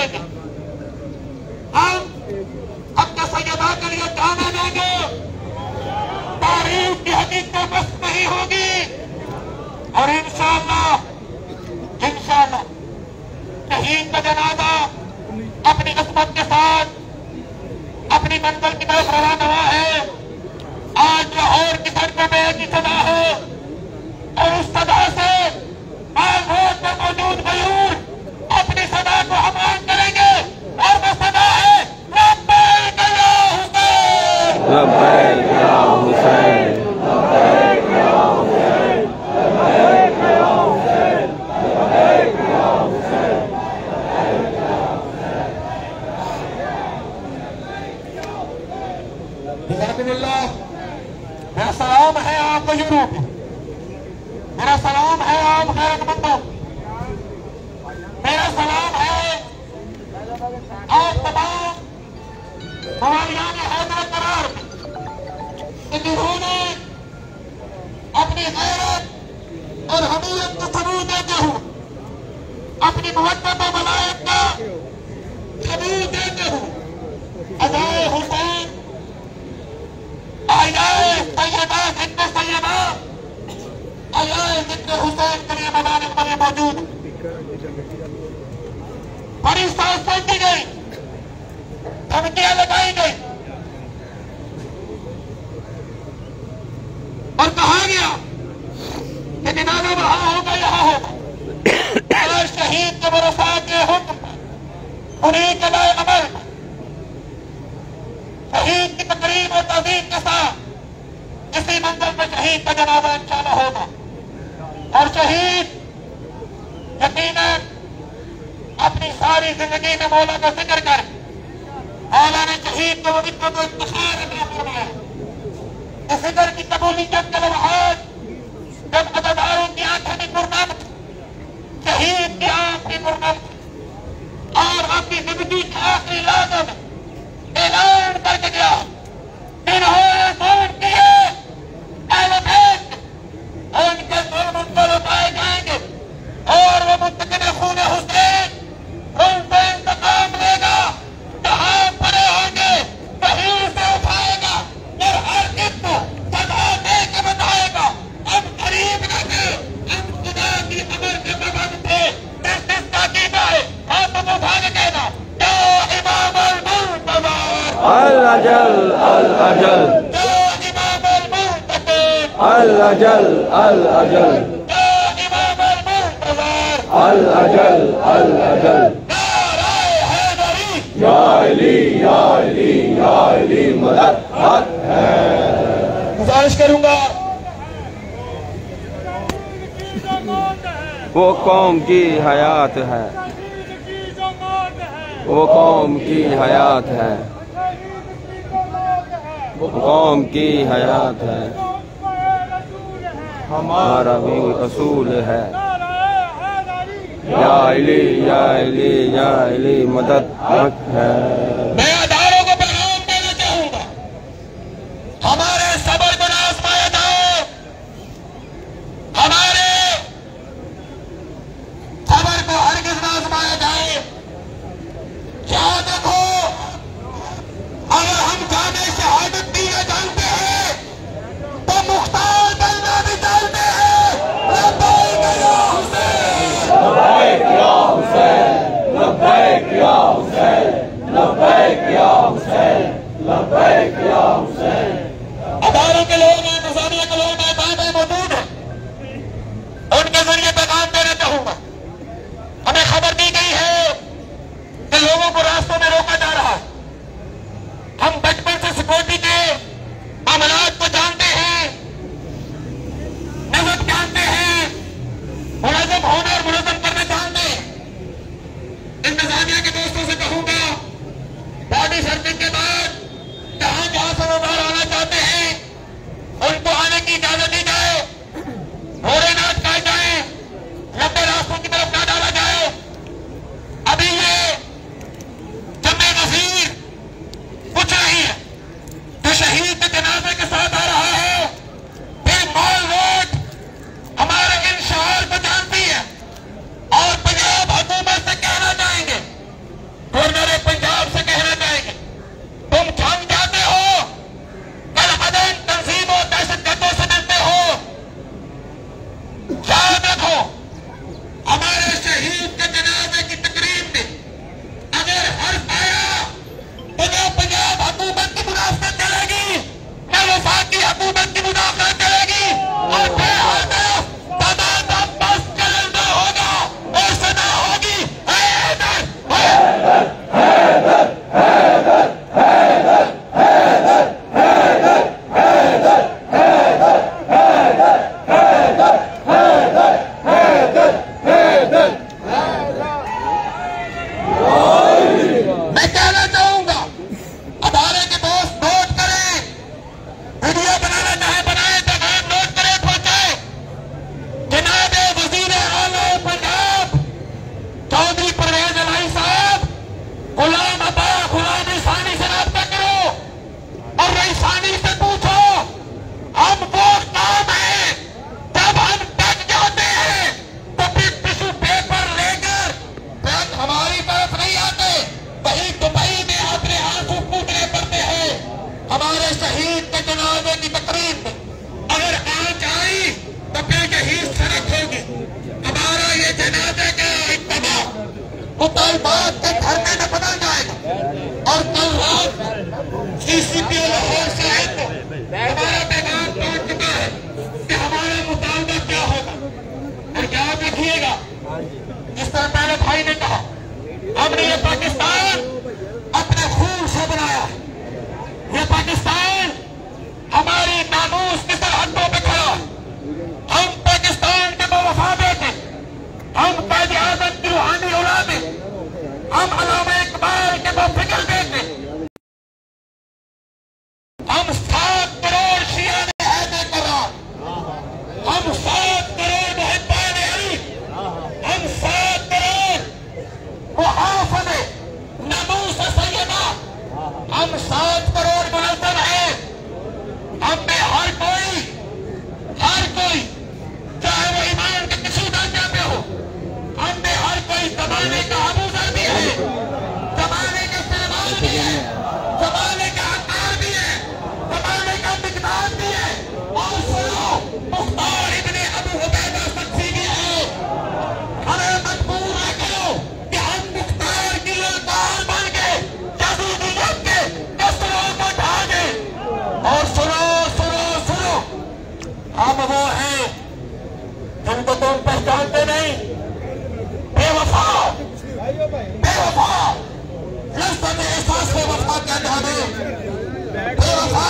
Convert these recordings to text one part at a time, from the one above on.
देंगे, हम अपने सैयदा के लिए जाने देंगे। तारीफ की हकीकत बस नहीं होगी और इंशाअल्लाह शहीद का जनाजा अपनी किस्मत के साथ अपनी मंजिल की तरफ रवाना हुआ है। आज लाहौर की सड़कों में एक ही सदा है और उस सदा से आज रोड पर मौजूद मयूर अपनी सदा को हमान करेंगे और वो सदा है लब्बैक या हुसैन, लब्बैक या हुसैन, लब्बैक या हुसैन, लब्बैक या हुसैन, लब्बैक या हुसैन। मेरा सलाम है आप बुजुर्गों को, मेरा सलाम है आप गैरतमंदों, मेरा सलाम है आप तमाम मवालियान हैदर करार जिन्होंने अपनी गैरत और हमीयत को सबूत देते हुए अपनी मुहब्बत और मलायक का सबूत देते हुए अज़ाए हुसैन आयाए सैयदा जिक्र सैयदा आयाए जिक्र हुसैन के लिए मैदान में मौजूद बड़ी सांसें दी गई, धमकियां लगाई गई और कहा गया कि जनाजा वहां होगा यहां होगा। अगर शहीद के भरोसा के हुक्म उन्हीं के लाए अमल शहीद की तकरीब और तज़ीम के साथ इसी मंजिल पर शहीद का जनाजा इंशाअल्लाह होगा। और शहीद यकीनन अपनी सारी जिंदगी में मौला का जिक्र कर मौला ने शहीद को इज्जत और इफ्तिखार अता फरमाया। इस जिक्र की कबूलियत के लम्हात जब अज़ादारों की आंखें भी पुरनम, शहीद की आंख भी पुरनम और अपनी जिंदगी की आखिरी लहज़ों में ऐलान करके गया, इन्होंने जुल्म किए, अहले बैत उनके जुल्म उन पर उठाए जाएंगे और वो मुंतकिब खून हुसैन उनसे इंतकाम लेगा, जहां पड़े होंगे वहीं से उठाएगा और हर किस्म सजा दे के बताएगा। हम गरीब न थे, हम खुदा की अमर के पाबंद थे। इसका कीदा है आप उठा के कहना क्या इमाम अल अजल अल अजल, अल अजल अल अजल, अल अजल अल अजल। या अली या अली या अली मदद हक है। गुजारिश करूंगा वो कौम की हयात है, वो कौम की हयात है, वो कौम की हयात है, हमारा भी असूल है। या अली या अली या अली मदद हक है। मैं अदारों को पैगाम देना चाहूंगा, हमारे सबर को ना आजमाया जाए, हमारे सबर को हरगिज़ ना आजमाया जाए। याद रखो अगर हम जाने शहादत दीना जानते हैं तो मुख्तार बनना भी जानते हैं। लब्बैक या हुसैन, लब्बैक या हुसैन, लब्बैक या हुसैन, लब्बैक या हुसैन, लब्बैक या हुसैन। अदारों के लोग हैं, निजामिया के लोग मैदान में मौजूद हैं, उनके जरिए पैगाम देना चाहूंगा। हमें खबर दी गई है कि लोगों को रास्तों में रोका जा रहा है। हम बचपन से सिक्योरिटी के मामलात को जानते हैं, नजर जानते हैं, मुलज़्ज़म होना और मुलज़्ज़म करना जानते हैं। इंतजामिया के दोस्तों से कहूंगा बॉडी सर्चिंग के बाद जहां जहां से वो बाहर आना चाहते हैं उनको आने की इजाजत दी जाए, घोड़े ना अटकाए जाए, लंबे रास्तों की तरफ ना डाला जाए। अभी ये जमे नज़ीर कुछ नहीं है जो शहीद के जनाजे के साथ आ रहा है। फिर मॉल रोड हमारे इन शहर को जानती है और पंजाब हुकूमत से कहना चाहेंगे हमारे शहीद के जनाजे की तकरीब में अगर आज आई तो फिर यही सड़क होगी। हमारा ये जनाजे का इज्तिमा मुतालबात के धरने में बदल जाएगा। और कल रात CCP लाहौर से आए तो हमारा पैगाम पहुंच चुका है कि हमारा मुतालबा क्या होगा। और याद रखिएगा, जिस तरह मेरे भाई ने कहा, हमने ये पाकिस्तान अपने खून से बनाया है। ये पाकिस्तान हमारी नामूस की सरहदों पे खड़ा है। हम पाकिस्तान के बेवफा बेटे, हम कायदे आज़म की रूहानी औलाद हैं, हम अल्लामा इकबाल के बेफिक्र बेटे, हम 7 करोड़ शियाने हैदे करार, हम 7 करोड़ मुहिब्बान अली, हम 7 करोड़ मुहाफ़िज़े नामूस सैयदा, हम 7 करोड़ मुनज़्ज़म हैं। हम में हर कोई चाहे वो ईमान के किसी दर्जे पे हो, हम में हर कोई जमाने का अबूज़र भी है, जमाने का सलमान भी है, जमाने का अत्तार भी है, जमाने का मिक़दाद भी है। और सुनो, मुख्तार इब्ने अबू उबैदा सख्सी भी है। हमें मजबूर न करो कि हम मुख्तार की ललकार बन के यज़ीदियत के कसरों को ढा दें। और सुनो, हम वो हैं जिनको तुम पहचानते नहीं। बेवफा लज़्ज़त एहसास वफा क्या जाने, बेवफा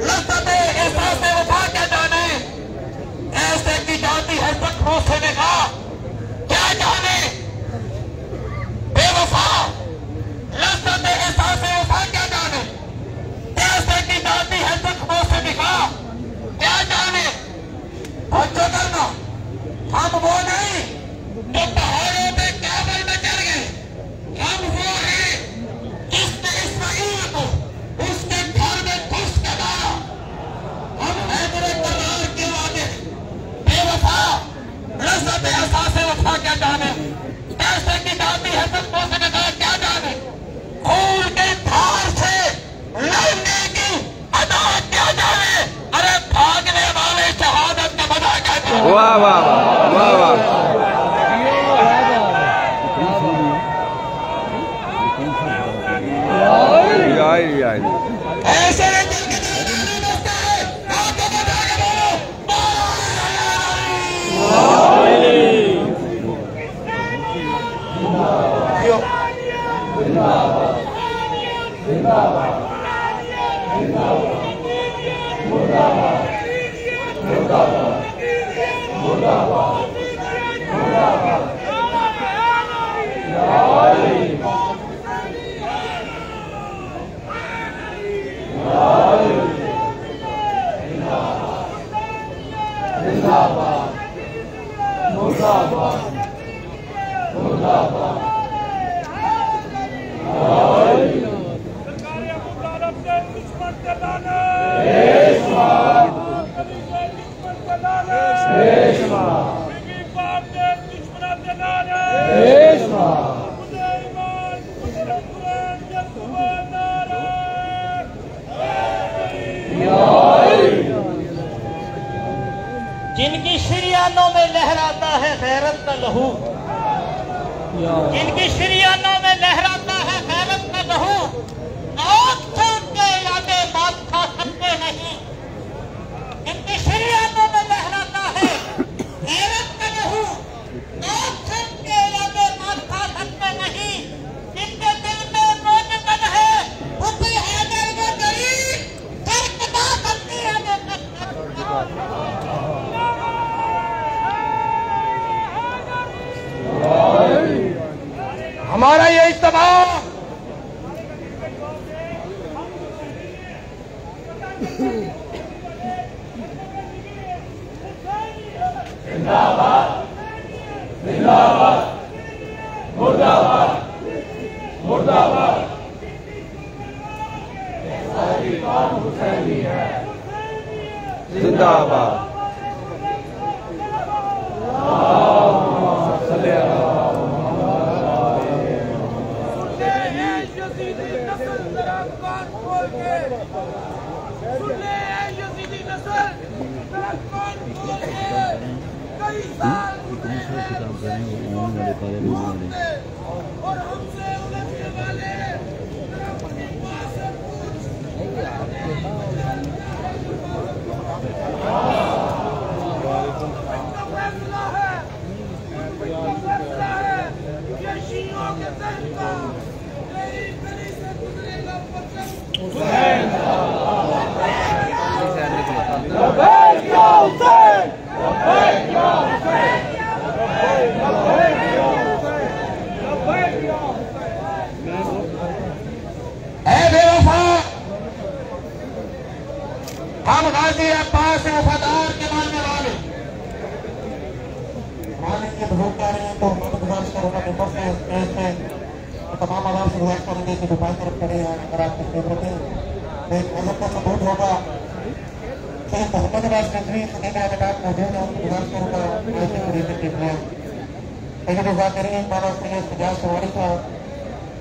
लज़्ज़त एहसास वफा क्या जाने। ऐसे की जाती है जख्मों से निगाह क्या जाने। बेवफा लज़्ज़त एहसास वफा क्या जाने। ऐसे की जाती है जख्मों से निगाह क्या जाने। बच्चों करना, हम वो नहीं जो पहाड़ों में काबल में चढ़ गए। हम वो हैं जिसने इस्माइल को उसके घर में घुस के मारा। हम हैदर करार के वादे। बेवफा लज़्ज़त एहसास वफा क्या जाने। ऐसे की जाती है जख्मों से निगाह क्या जाने। खून के धार से लड़ने की अदा क्या जाने। अरे भागने वाले शहादत का मजा क्या जाने। वाह वाह वाह वाह। ऐसे दिल के दिल बसता है। आप तो बजा के बोलो जिनकी शरियानों में लहराता है गैरत का लहू, जिनकी शरियानों में लहराता है गैरत का लहू, आँख छोड़ के यादें बात खा सकते नहीं। जिनकी शरियानों में लहराता है गैरत का लहू, आँख छोड़ के यादें बात खा सकते नहीं। जिनके दिल में मोहब्बत है उसे हैदर वो गरीब करकता करती है। हमारा ये इज्तिमा जिंदाबाद जिंदाबाद मुर्दाबाद मुर्दाबाद। हुसैनी है जिंदाबाद। कान खोल के सुन ले यजीदी नस्ल, तेरा कान खोल के कई साल और हमसे उलझने वाले अपने पास से पूछ। फैसला है ये शियों के दर का तेरी गली से गुजरेगा वतन हुसैन। लब्बैक या हुसैन, लब्बैक या हुसैन, लब्बैक या हुसैन, लब्बैक या हुसैन। ऐ बेवफा, हम गाजी अब्बास से वफादार के मानने वाले मालिक के बुजुर्ग कह रहे हैं तो मैं गुजारिश करूंगा मेंबर से स्टेज पे तमाम आवाम से गुजारिश करेंगे कि दुकान तरफ खड़े हैं। अगर आपकी फेवरेट है तो एक मजहब का सबूत होगा कि मोहम्मद अब्बास नजवी सदीन आबाद मौजूद है। उनको गुजारिश करूंगा ऐसे खरीदने के लिए सैयद ज़ाकिरीन माना सैयद सजाद सवारी का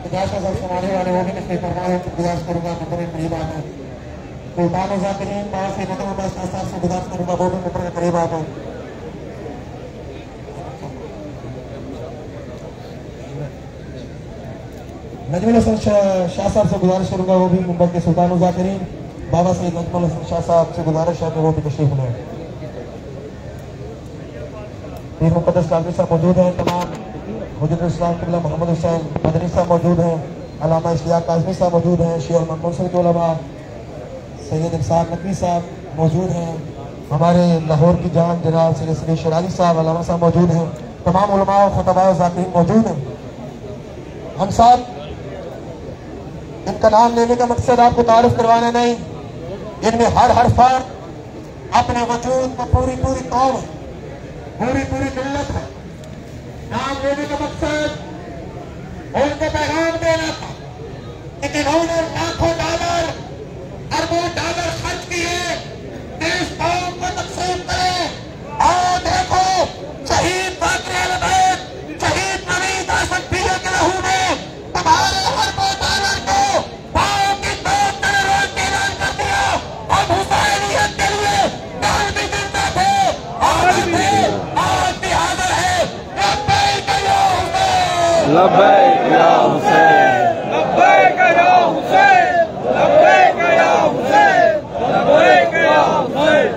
सजाद सवारी वाले वो भी नशे फरमा है। उनको गुजारिश करूंगा नंबर के करीब आ गए। सुल्तान ज़ाकिरीन माना सैयद अब्बास साहब से गुजारिश करूंगा वो भी नंबर के करीब आ गए। नजमुल हसन शाह साहब से गुजारिश करूंगा वो भी मुंबई के सुल्तान ज़ाकिरीन बाबा सैयद नजमुल हसन शाह साहब से गुजारिश है कि वो भी तशरीफ लें। पीर मुक़द्दस कादरी साहब मौजूद हैं। तमाम हुजूर इस्लाम क़िबला मोहम्मद हुसैन मदनी साहब मौजूद हैं। अल्लामा इश्तियाक काज़मी साहब मौजूद हैं। शेख मंसूर के उलमा सैयद इब्सार नकवी साहब मौजूद हैं। हमारे लाहौर की जान जनाब सैयद सलीम शराली साहब अल्लामा साहब मौजूद हैं। तमाम उलमा और खुतबा ज़ाकिरीन मौजूद हैं। हम साहब इनका नाम लेने का मकसद आपको तारुफ करवाना नहीं, इनमें हर फर्द अपने वजूद में पूरी कौम पूरी मिल्लत है। नाम लेने का मकसद उनको पैगाम देना था कि इन्होंने लाखों डॉलर अरबों डॉलर खर्च किए देश कौम को तकसीम करें। और देखो शहीद बाक़ी अलबैत शहीद नवीद आसफ पीर के लहू में तुम्हारे अरबों डॉलर को पाँव की नोट में रोज ऐलान कर दिया। अब हुसैनियत के लिए कल भी जिंदा थे आज भी हाजिर है। लब्बैक या हुसैन, लब्बैक या हुसैन, लब्बैक या हुसैन, लब्बैक या हुसैन, लब्बैक या हुसैन,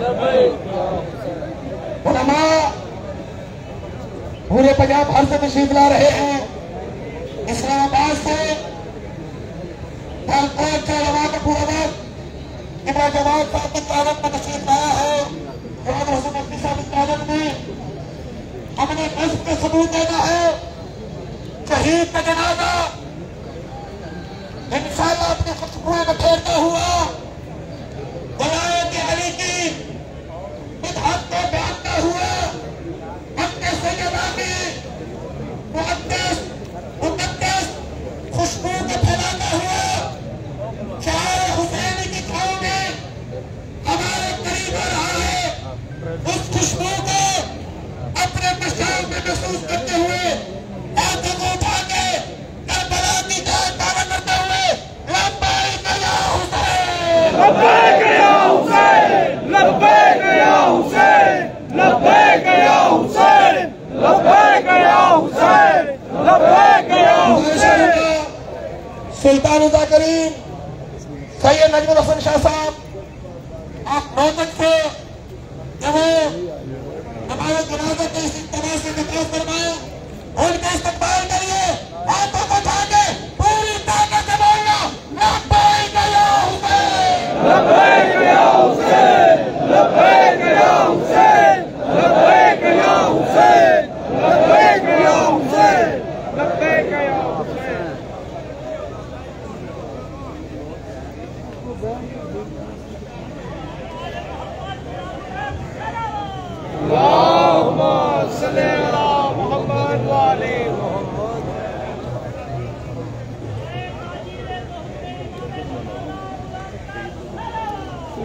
लब्बैक या हुसैन। उलमा पूरे पंजाब भर से तशरीफ ला रहे हैं। इस्लामाबाद से कालकोट से जवाब अबूबकर इब्राहिम जवाब साहब की क़यादत में तशरीफ लाया है। जवाब हसन नकवी साहब की क़यादत में हमने नस्ब का सबूत देना है। शहीद का जनाजा इंशाअल्लाह अपनी खुशबुएं बखेरता हुआ वलायत अली की बिदअत को बांटता हुआ अपने सैयदा की मुक़द्दस खुशबू को फैलाता हुआ शायर हुसैनी की छाँव में हमारे करीब आ रहा है। उस खुशबू को अपने पेशाब में महसूस करते हुए हाथों को उठा के करबला की जान दावा करते हुए लब्बैक या हुसैन, लब्बैक या हुसैन, लब्बैक या हुसैन, लब्बैक या हुसैन, लब्बैक या हुसैन, लब्बैक या हुसैन। सुल्तान ज़ाकिरीन सैयद नजमुल हसन शाह साहब आप नौबत से जब हमारे जनाजे के इस तरह से निकाल फरमाए उनका इस्तकबाल करिए। हाथों को उठा के पूरी ताकत से बोलना लब्बैक या हुसैन, लब्बैक या हुसैन, लब्बैक या हुसैन, लब्बैक या हुसैन, लब्बैक या हुसैन, लब्बैक या हुसैन। अल्लाहुम्मा सल्ली अला मुहम्मद व आले मुहम्मद।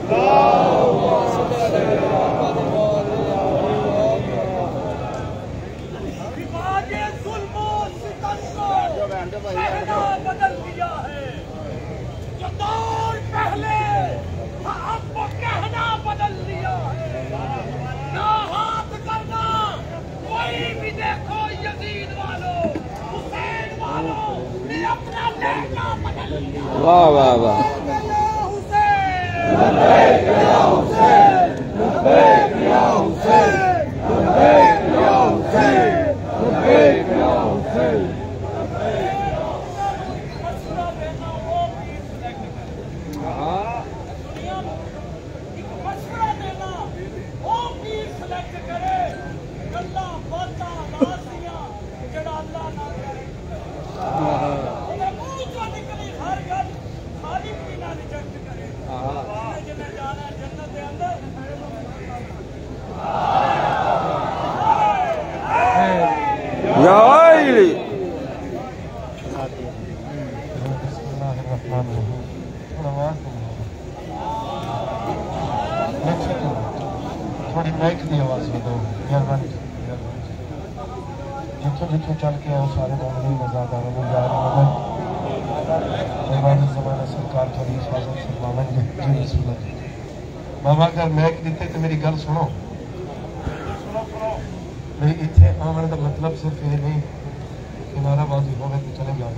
अल्लाहुम्मा सल्ली अला मुहम्मद व आले मुहम्मद। रिवाजे जुल्म और सितम को पहना बदल दिया है। और पहले अब वो कहना बदल लिया है। ना हाथ करना, कोई भी देखो यजीद वालों, हुसैन वालों ने अपना लहजा बदल लिया। वाह वाह वाह। लब्बैक या हुसैन, लब्बैक या हुसैन, लब्बैक या हुसैन, लब्बैक या हुसैन। मशवरा देना वो पीर सिलेक्ट करे, गल्ला बातां नासियां जेड़ा अल्लाह ना करे। ओदे मुंह चों निकली हर गल खाली पीना रिजेक्ट करे। जिन्हें जाना है जन्नत दे अंदर या अली थोड़ी माइक की आवाज दो मेहरबानी जितों जितों चल के आओ सारे मोमिन नजादारों को याद मदद मेहरबानी ज़माना सरकार थोड़ी हिफाजत फरमावन जी बिस्मिल्लाह। बाबा अगर माइक दिते तो मेरी गल सुनो भाई, इतने आने का मतलब सिर्फ ये नहीं कि नाराबाजी होवे तो चले जाए।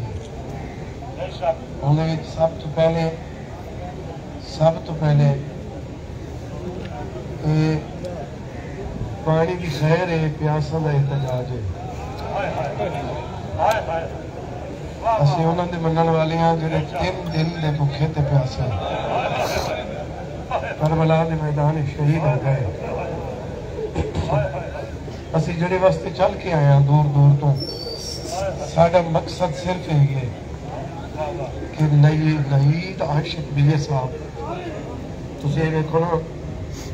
उन्हें सब तो पहले पानी की खैर है, प्यासा का एहतजाज है। असं उन्होंने मनने वाले हाँ जो 3 दिन के भुखे ते प्यासे करबला के मैदान शहीद हो गए। असं जेड़े वास्ते चल के आए हैं दूर दूर तो, साडा मकसद सिर्फ यही है कि नहीद आशिक बीए साहब, तुम देखो ना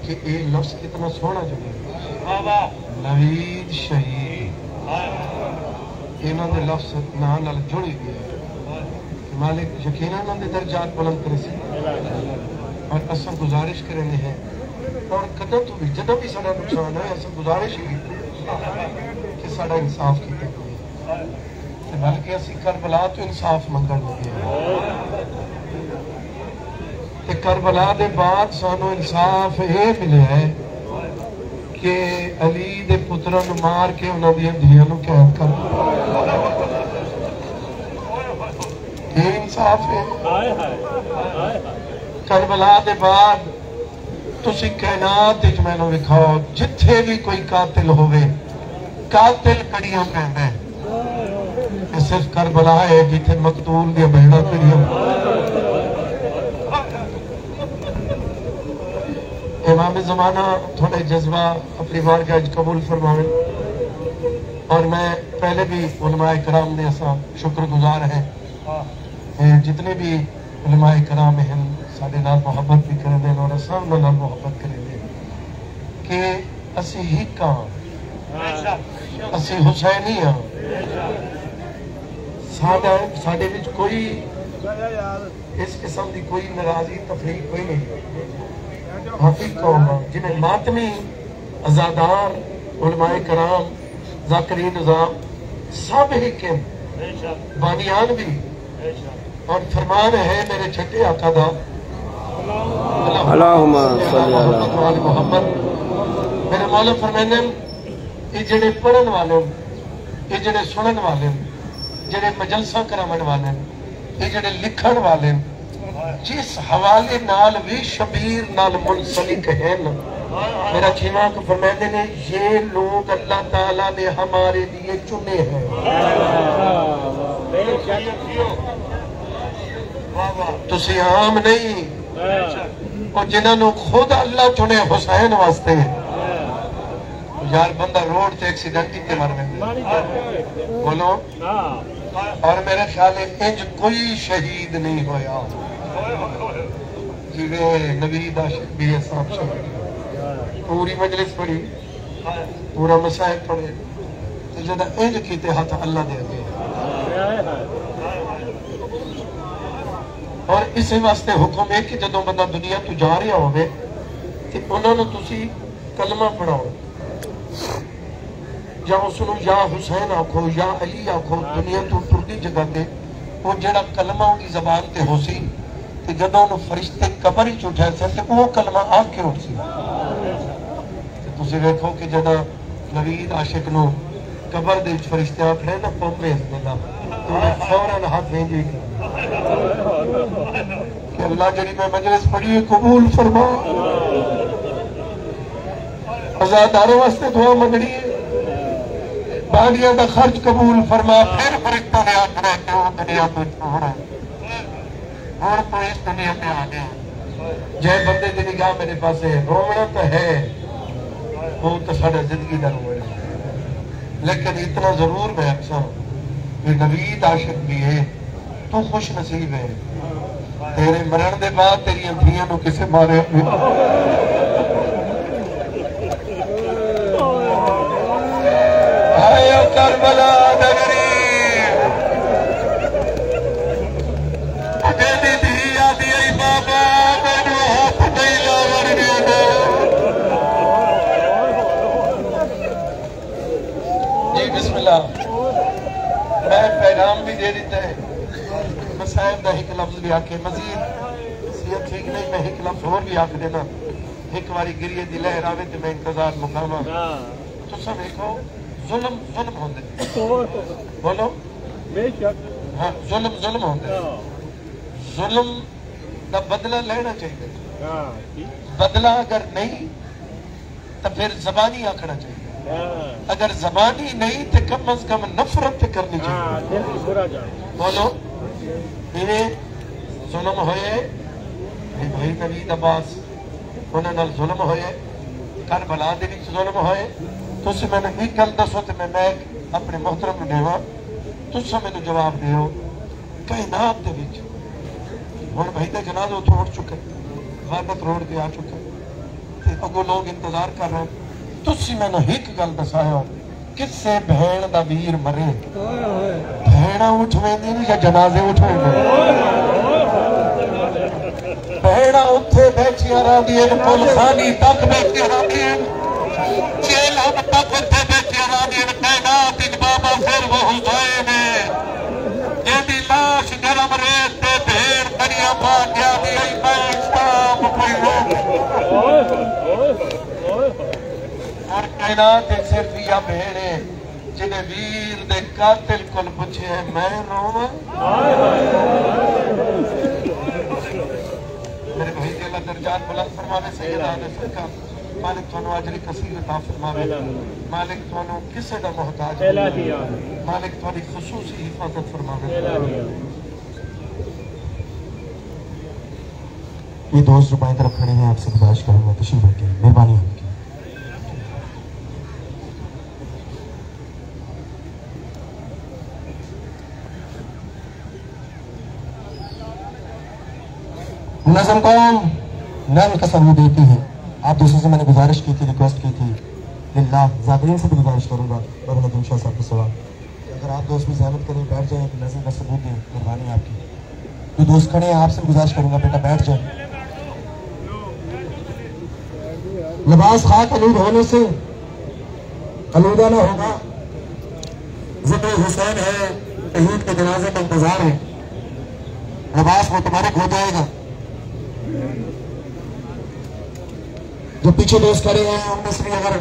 कि ये लफ्ज कितना सोहना जुड़े, नवीद शहीद इन्होंने लफ्ज नाल जुड़ी गए। मालिक यकीनन उन्होंने दर्जात बुलंद करे से और अस गुजारिश करेंगे हैं और कदम तो भी जब भी साड़ा नुकसान है अस गुजारिश ही कि साड़ा इंसाफ किया जाए, बल्कि असी करबला तो इंसाफ मंगन लगे ते करबला के बाद सानू इंसाफ ये मिले है कि अली दे पुत्रों को मार के उन्होंने धियां नूं कैद कर ये इंसाफ है। करबला के बाद तुसी कायनात विच मैनूं विखाओ जिथे भी कोई कातिल होवे, कातिल कड़ियां पैंदा है, सिर्फ करबला है जिथे मकतूल दी भेड़ां कड़ियां। इमाम ज़माना थोड़े जज्बा अपनी बारगाह कबूल फरमावे। और मैं पहले भी उलमाए कराम ने असा शुक्रगुजार है, जितने भी उलमाए कराम हैं साडे नाल मोहब्बत भी करते हैं और असां उन्हां नाल मोहब्बत करेंगे कि असी हिक हां, असी हुसैनी हां। साडे विच कोई इस किस्म की कोई नाराजगी तफरीक कोई नहीं। हाफिज कौम जिन्हें मातमी अजादार उलमाए कराम ज़ाकिरीन निज़ाम सब हिक हैं, बानियान भी। और फरमान है मेरे छठे आका दा अल्लाहुम्मा सल्ली अला मोहम्मद। मेरे मौला फरमाने ये जेड़े पढ़न वाले, ये जेड़े सुनन वाले, जेड़े मजलसा करावन वाले, ये जेड़े लिखण वाले, जिस हवाले नाल भी शबीर नाल मुंसलिक हैं, मेरा छेवां को फरमाते ने ये लोग अल्लाह ताला ने हमारे लिए चुने हैं। तुसी आम नहीं, और जिन्होंने खुद अल्लाह चुने हुसैन वास्ते। यार बंदा रोड से एक्सीडेंट ही मर गया बोलो, और मेरे ख्याल इंज कोई शहीद नहीं होया जिवे नवीद आशिक बीए साहब शहीद। पूरी मजलिस पढ़ी, पूरा मसाइब पढ़े, जब इंज कीते हाथ अल्लाह दे अगे। और इस वास्ते हुक्म है कि जो बंदा दुनिया तो जा रहा हो कलमा पढ़ाओ, या उसनों या हुसैन आखो या अली आखो। दुनिया तो टुरदी जगह ते वो जड़ा कलमा उनकी जबान ते हो सी तो जदों फरिश्ते कबर ही उठा थे वो कलमा आ के उठ सी तुम वेखो कि जब नवीद आशिक नो कबर दे फरिश्ते आखने ना पौमे तो फौरन हाथ भेजे कि अल्लाह जी मैं मजलिस पढ़ी कबूल फरमा आजादारों वास्ते दुआ मंगनी है बालिया का खर्च कबूल फरमा फिर फरिश्तों ने आखना क्यों दुनिया को छोड़ा और तो इस दुनिया में आ गया जय बंदे की निगाह मेरे पास है रोना तो है वो तो साढ़े जिंदगी का रोना है लेकिन इतना जरूर मैं अक्सर कि नवीद आशिक भी है तू खुश नसीब है तेरे मरण के बाद तेरिया धियां नूं किसे मारे आयो करबला नगरी तेरी धिया दी बाबा मैनू हाथ नहीं लावन दे जी बिस्मिल्लाह मैं पैगाम भी दे देता है मसायब का एक लफ्ज भी आके मजीद सीयत ठीक नहीं मैं एक लफ्ज और भी आख देना एक बारी गिरिए दी लहर आवे तो मैं इंतजार मुकामा तुसा देखो जुल्म जुल्म होंदे बोलो हाँ जुल्म होंदे जुल्म का बदला लेना चाहिए बदला अगर नहीं तो फिर जबानी आखना चाहिए अगर जबानी नहीं तो कम अज कम नफरत करनी चाहिए बोलो इन्हें जुल्म होए भाई नवीद अब्बास उन्होंने जुल्म होए करबला दे विच जुल्म होए तुसीं मैनूं एक गल दसो तो मैं अपने मोहतरम नूं देवां तुसीं मैनूं जवाब दिओ कायनात दे विच हुण भाई दा जनाजा उत्थों उठ चुका इबादत रोड ते आ चुका ते अगों लोग इंतजार कर रहे तुसीं मैनूं एक गल दसाओ किसे भैन दा वीर मरे भैणा उठ वेंदी या जनाजे उठ वेंदे भैणा उत्थे बैठिया रहंदियां पुल खानी तक बैठिया रहंदियां जेल हम तक उत्थे बैठिया रहंदियां कायनात विच बाबा फिर वो हुसैन है जेदी लाश गरम रेत ते भेड़ करिया पा गया दी मैं इस्लाम कोई और कायनात एक सिर्फ या भेड़ है जिन्हें वीर दे कातिल कोल पूछे मैं रोवां मेरे भाई के अल्लाह दर्जात बुलंद फरमावे सैयदा ने सरकार मालिक थानू अजर कसीर अता फरमावे मालिक थानू किसे दा मोहताज मालिक थानी खुसूसी हिफाजत फरमावे ये दोस्त जो बाएं तरफ खड़े हैं आपसे गुजारिश करूंगा तशरीफ रखें मेहरबानी आपकी मुनाज़िम कौम नर्म कसम देती है आप दोस्तों से मैंने गुजारिश की थी रिक्वेस्ट की थी लिल्लाह ज़ाकिरीन से भी गुजारिश करूंगा और नदीम शाह साहब को सवाल अगर आप दोस्त भी ज़हमत करें बैठ जाएं तो नज़र का सबूत दें मेहरबानी आपकी जो दोस्त खड़े हैं आपसे गुजारिश करूंगा बेटा बैठ जाए लिबास खाक आलूद होने से आलूदा ना होगा ज़िक्र हुसैन है शहीद के जनाजे का इंतजार है लिबास मुतबारक हो जाएगा जो पीछे दोस्त खड़े हैं उनमें से भी अगर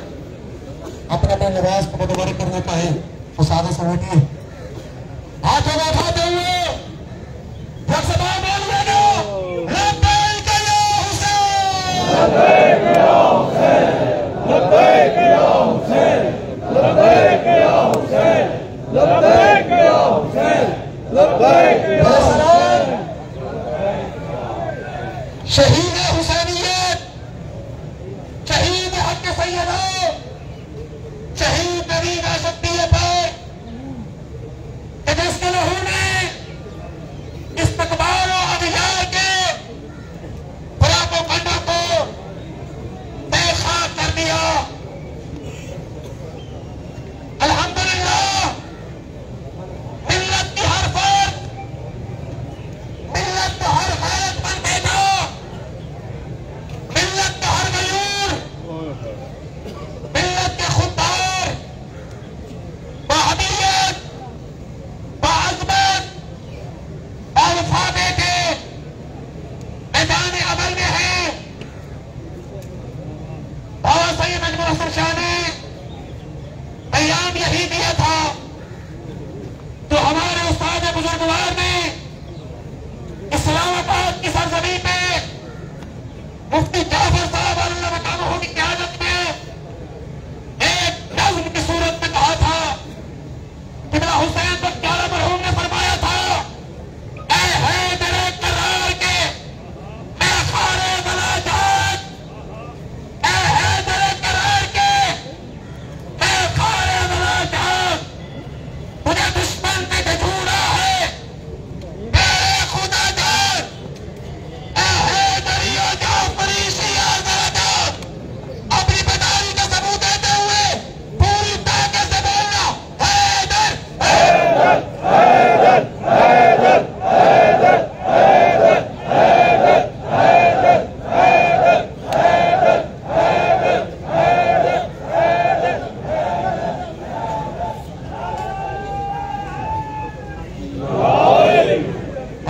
अपने अपने लिबास को मुतबारक करना चाहे तो सादे से बैठिए हाथ उठाते हुए लब्बैक या हुसैन लब्बैक या हुसैन लब्बैक या हुसैन लब्बैक या हुसैन लब्बैक या हुसैन लब्बैक या हुसैन शहीद हुसैनियत शहीद हक सैयदा शहीद नवीद आशक्ति पर जिसके लहू ने इस्तकबाल और अभियान के प्रोपेगेंडा को बेखाक कर दिया अल्हम्दुलिल्लाह मिल्लत की हर फर्द मिल्लत का हर खैरतमंद बेटा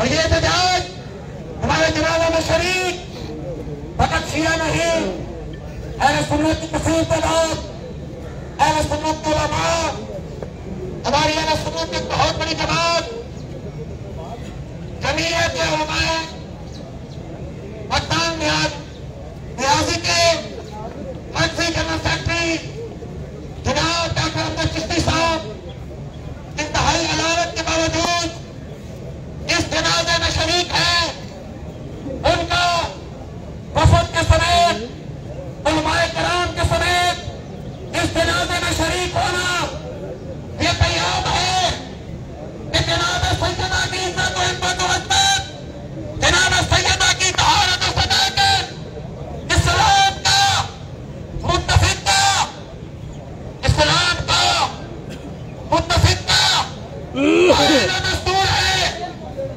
और ये एहतजाज हमारे जनाजा में शरीक फकत शिया नहीं, अहले सुन्नत की कसीर तादाद, अहले सुन्नत के उलमा, हमारी अहले सुन्नत की बहुत बड़ी जमात जमीयत उलमा पठान न्याजी के मंत्री जनरल सेक्रेटरी जनाब डॉक्टर अब्दुल चिश्ती साहब इंतहाई अदालत के बावजूद इस जनाजे में शरीक है। उनका वफद के समेत उलमाए कराम के समेत इस जनाजे में शरीक होना ये पैगाम है कि जनाब सैयदा की इज्जत और हिम्मत और अज़्ज़त, जनाब सैयदा की तहारत और सदाकत, इस्लाम का मुत्तफिक का, इस्लाम का मुत्तफिक का पहला दस्तूर है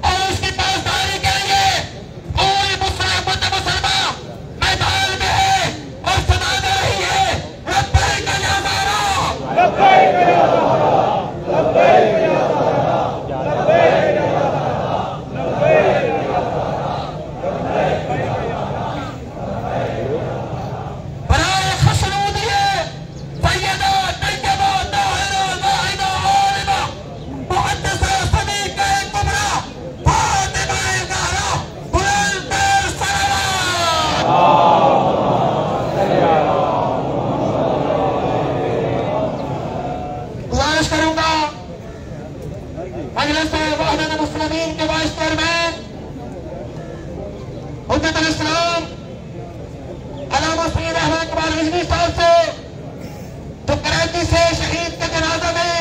और उसकी पासदारी के लिए पूरी मुसलमान मैदान में है और सदा दे रही है लब्बैक या ज़हरा, लब्बैक या ज़हरा, लब्बैक या ज़हरा, लब्बैक या ज़हरा, लब्बैक या ज़हरा, लब्बैक या बराए खशनूदिये सैयदा तैयबा ताहिरा ज़ाहिदा आलिमा मुहद्दिसा सदीक़ा कुबरा फातिमा ज़हरा बुलंद सलावत। गुजारिश करूंगा मजलिस वहदत मुस्लिमीन के वाइस चेयरमैन हुज्जतुल इस्लाम अल्लामा सैयद अहमद इकबाल रिजवी साहब से जो कराची से शहीद के जनाजा में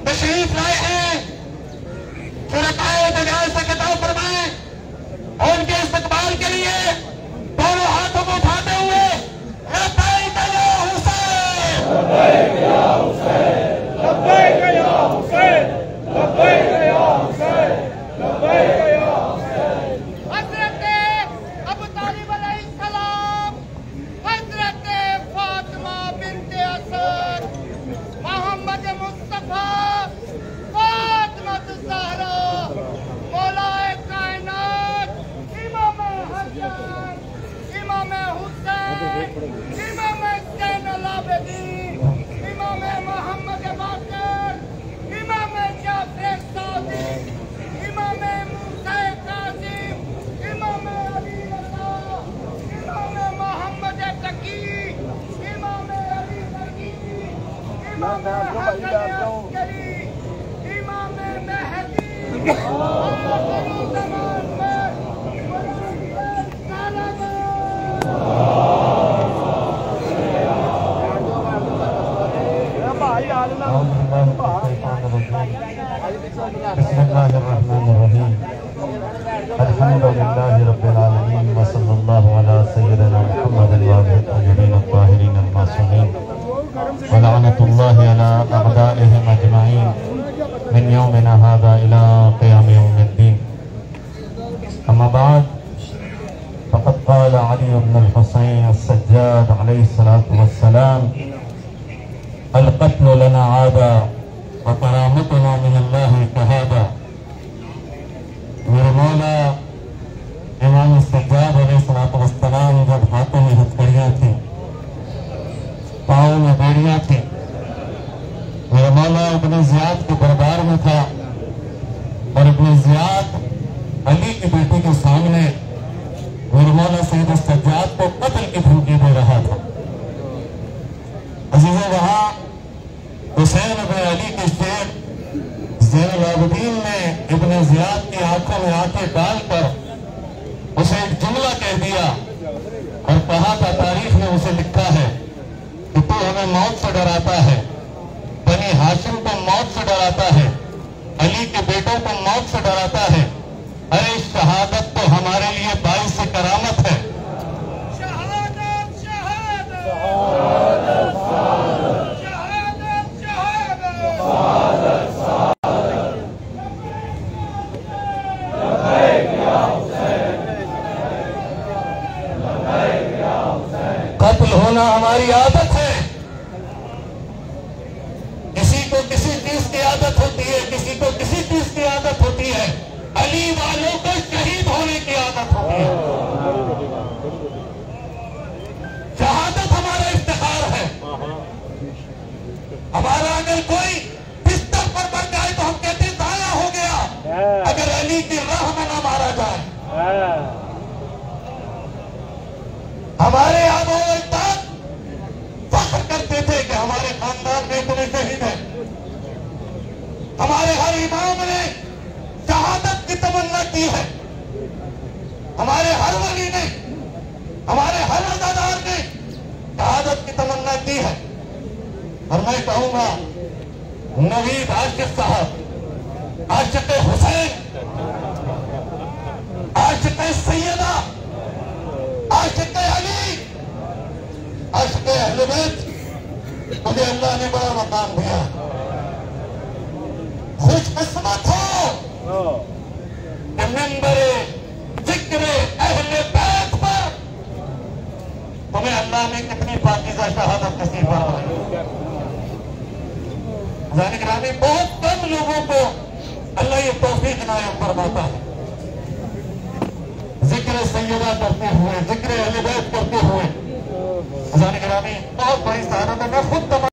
तशरीफ लाए हैं, शुरकाए एहतजाज से खिताब फरमाए और उनके इस्तकबाल के लिए दोनों हाथों को उठाते हुए लब्बैक या हुसैन, लब्बैक या हुसैन, लब्बैक या हुसैन, लब्बैक या हुसैन, लब्बैक या हुसैन। हज़रत अबू तालिब अलैहिस्सलाम, हज़रत फातिमा बिन्ते असद, मोहम्मद मुस्तफा, फातिमा ज़हरा, मौलाए कायनात, इमाम हसन, इमाम हुसैन, इमाम ज़ैनुल आबिदीन, इमाम मोहम्मद बाक़िर, इमाम जाफ़र सादिक़, इमाम मूसा काज़िम, इमाम अली रज़ा, इमाम मोहम्मद तकी, इमाम अली तकी, इमाम हसन अस्करी, इमाम मेहदी, आखिरी ज़मान में बुलंद सलावत। बिस्मिल्लाहिर्रहमानिर्रहीम अल्हम्दुलिल्लाहि रब्बिल आलमीन व सल्लल्लाहु अला सय्यिदिना मुहम्मदिन व आलिहि अत्ताहिरीन अत्ताहिरीन अल-मासूमीन व लअनतुल्लाहि अला अअदाइहिम अजमईन मिन यौमिना हाज़ा इला क़ियाम यौमिद्दीन। अम्मा बाद फ़क़द क़ाल अली इब्न अल-हुसैन अस-सज्जाद अलैहिस्सलातु वस्सलाम अल-क़त्लु लना आदा व करामतुना मिनल्लाहि शहादा। मेरे मौला इमाम सज्जाद अलैहिस्सलातु वस्सलाम जब हाथों में हथकड़ियाँ थी, पाँव में बेड़ियाँ थी, मेरा मौला इब्न ज़ियाद के दरबार में था और इब्न ज़ियाद अली की बेटी के सामने मेरे मौला सैयद सज्जाद को कत्ल की धमकी दे रहा था। अजीज़ वहाँ हुसैन इब्न अली के शेर ज़ैनुल आबिदीन ने इब्न ज़ियाद की आंखों में आंखें डालकर उसे एक जुमला कह दिया और कहा था, तारीख में उसे लिखा है कि तू हमें मौत से डराता है, बनी हाशिम को मौत से डराता है, अली के बेटों को मौत से डराता है। अरे शहादत तो हमारे लिए बाइस से करामत है। शहादत शहादत कत्ल होना हमारी आदत है। किसी को किसी चीज की आदत होती है, किसी को किसी चीज की आदत होती है। हमारे आबो अजदाद फख्र करते थे कि हमारे खानदान में इतने शहीद हैं। हमारे हर इमाम ने शहादत की तमन्ना की है। हमारे हर वली ने, हमारे हर अज़ादार ने शहादत की तमन्ना की है। और मैं कहूंगा नवीद आशिक साहब, आशिक हुसैन, आशिक सैयदा, आशिक अली, आशिक अहले बैत, मुझे अल्लाह ने बड़ा मकाम दिया। खुशकिस्मत हो कि मिंबरे जिक्र अहले बैत पर तुम्हें अल्लाह ने कितनी पाकीज़ा शहादत नसीब फरमाई। ज़ानिगरामी बहुत कम लोगों को अल्लाह ये तौफीक इनायत फरमाता है। जिक्र सैयदा करते हुए, जिक्र अहले बैत करते हुए ज़ानिगरामी बहुत बड़ी सआदत है। मैं खुद